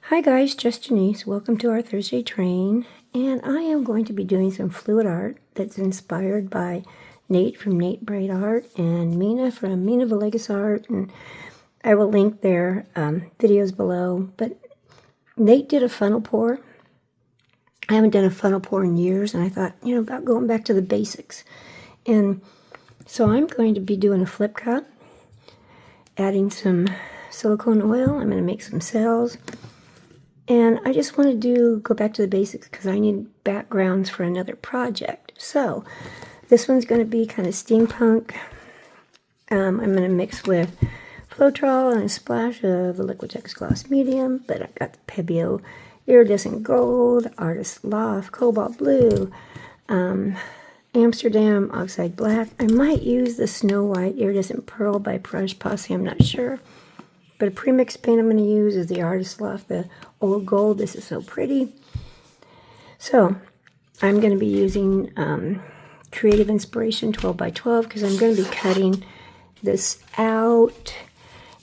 Hi guys, just Janice. Welcome to our Thursday train, and I am going to be doing some fluid art that's inspired by Nate from Nate Bright Art and Mina from Mina Villegas Art, and I will link their videos below. But Nate did a funnel pour. I haven't done a funnel pour in years, and I thought, about going back to the basics. And so I'm going to be doing a flip cup, adding some silicone oil. I'm going to make some cells. And I just want to go back to the basics because I need backgrounds for another project. So this one's going to be kind of steampunk. I'm going to mix with Floetrol and a splash of the Liquitex Gloss Medium. But I've got the Pebeo Iridescent Gold, Artist Loft, Cobalt Blue, Amsterdam Oxide Black. I might use the Snow White Iridescent Pearl by Brush Posse, I'm not sure. But a premixed paint I'm going to use is the Artist Loft, the Old Gold. This is so pretty. So I'm going to be using Creative Inspiration 12 by 12 because I'm going to be cutting this out.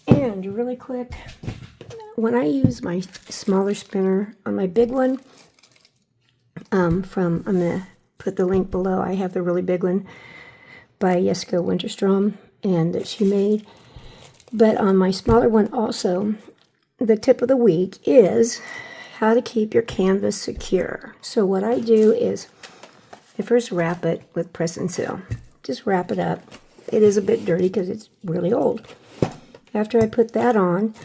And really quick, when I use my smaller spinner on my big one, I'm going to put the link below. I have the really big one by Jessica Winterstrom and that she made. But on my smaller one also, the tip of the week is how to keep your canvas secure. So what I do is I first wrap it with press and seal. Just wrap it up. It is a bit dirty because it's really old. After I put that on,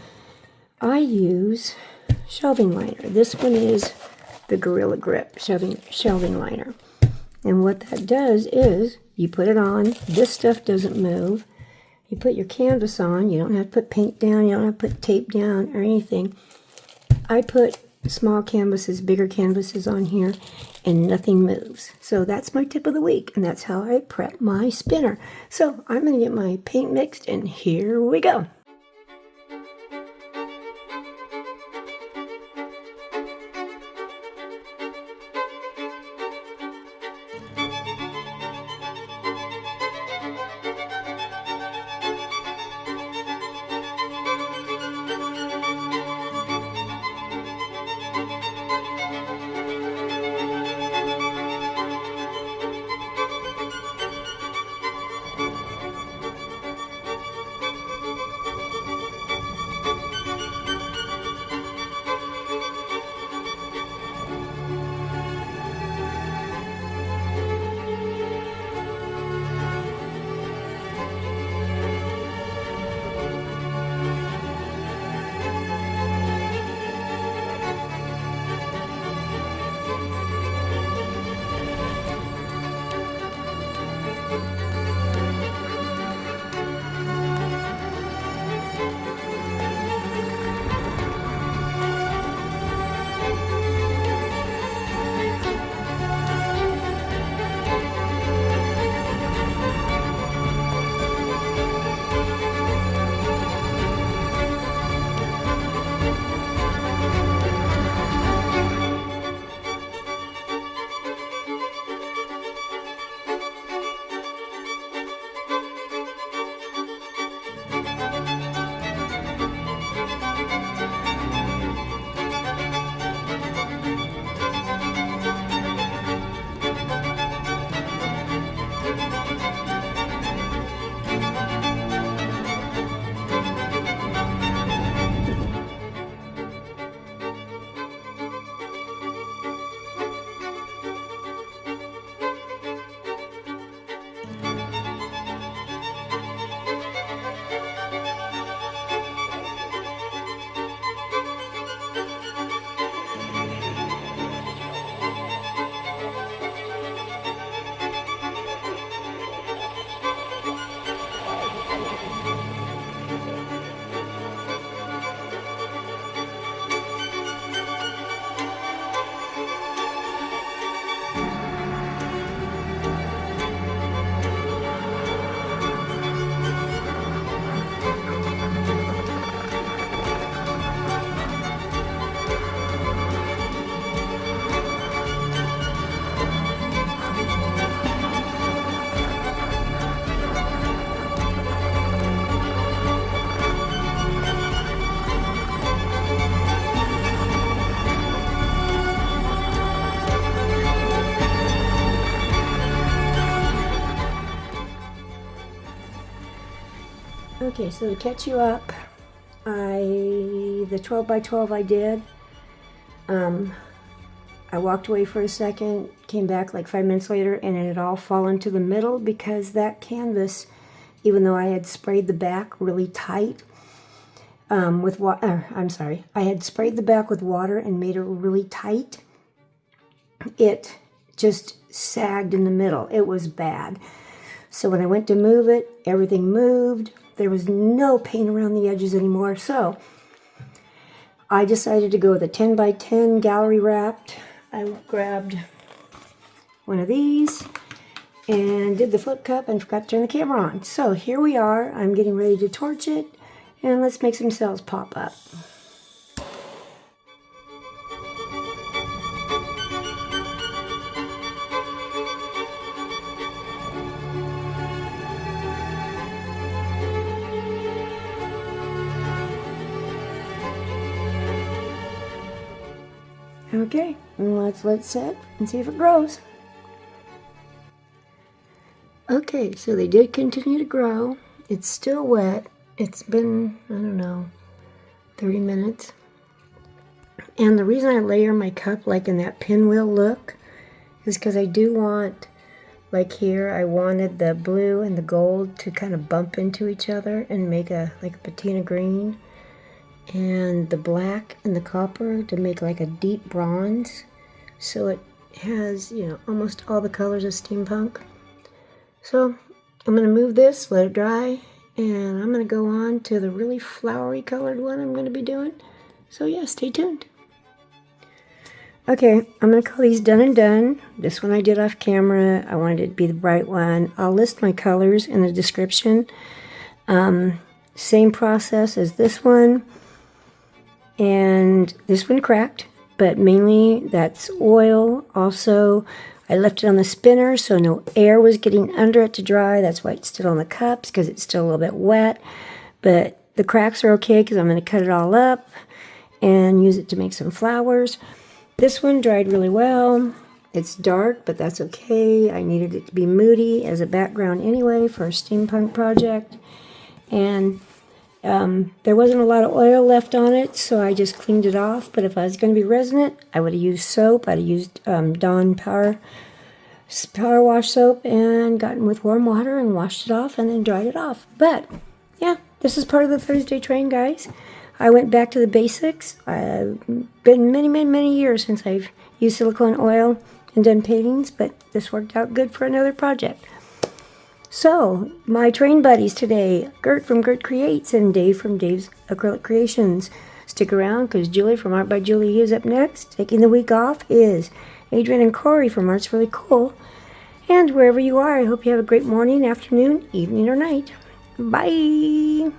I use shelving liner. This one is the Gorilla Grip shelving liner. And what that does is you put it on. This stuff doesn't move. You put your canvas on. You don't have to put paint down. You don't have to put tape down or anything. I put small canvases, bigger canvases on here, and nothing moves. So that's my tip of the week, and that's how I prep my spinner. So I'm going to get my paint mixed, and here we go. Okay, so to catch you up, the 12 by 12 I did, I walked away for a second, came back like 5 minutes later, and it had all fallen to the middle because that canvas, even though I had sprayed the back really tight with water, I had sprayed the back with water and made it really tight. It just sagged in the middle. It was bad. So when I went to move it, everything moved. There was no paint around the edges anymore. So I decided to go with a 10 by 10 gallery wrapped. I grabbed one of these and did the flip cup and forgot to turn the camera on. So here we are. I'm getting ready to torch it, and let's make some cells pop up. Okay, let's let it set and see if it grows. Okay, so they did continue to grow. It's still wet. It's been, I don't know, 30 minutes. And the reason I layer my cup like in that pinwheel look is because I do want, like here, I wanted the blue and the gold to kind of bump into each other and make like a patina green. And the black and the copper to make like a deep bronze, so it has, you know, almost all the colors of steampunk. So I'm going to move this, let it dry, and I'm going to go on to the really flowery colored one I'm going to be doing. So yeah, stay tuned. Okay, I'm going to call these done and done. This one I did off camera. I wanted it to be the bright one. I'll list my colors in the description. Same process as this one. And this one cracked, but mainly that's oil. Also, I left it on the spinner so no air was getting under it to dry. That's why it's still on the cups, because it's still a little bit wet. But the cracks are okay because I'm going to cut it all up and use it to make some flowers. This one dried really well. It's dark, but that's okay. I needed it to be moody as a background anyway for a steampunk project. And there wasn't a lot of oil left on it, so I just cleaned it off. But if I was going to be resinant, I would have used soap. I'd have used Dawn Power Wash soap and gotten with warm water and washed it off and then dried it off. But yeah, this is part of the Thursday train, guys. I went back to the basics. It's been many years since I've used silicone oil and done paintings, but this worked out good for another project. So, my train buddies today, Gert from Gert Creates and Dave from Dave's Acrylic Creations. Stick around because Julie from Art by Julie is up next. Taking the week off is Adrian and Corey from Art's Really Cool. And wherever you are, I hope you have a great morning, afternoon, evening, or night. Bye!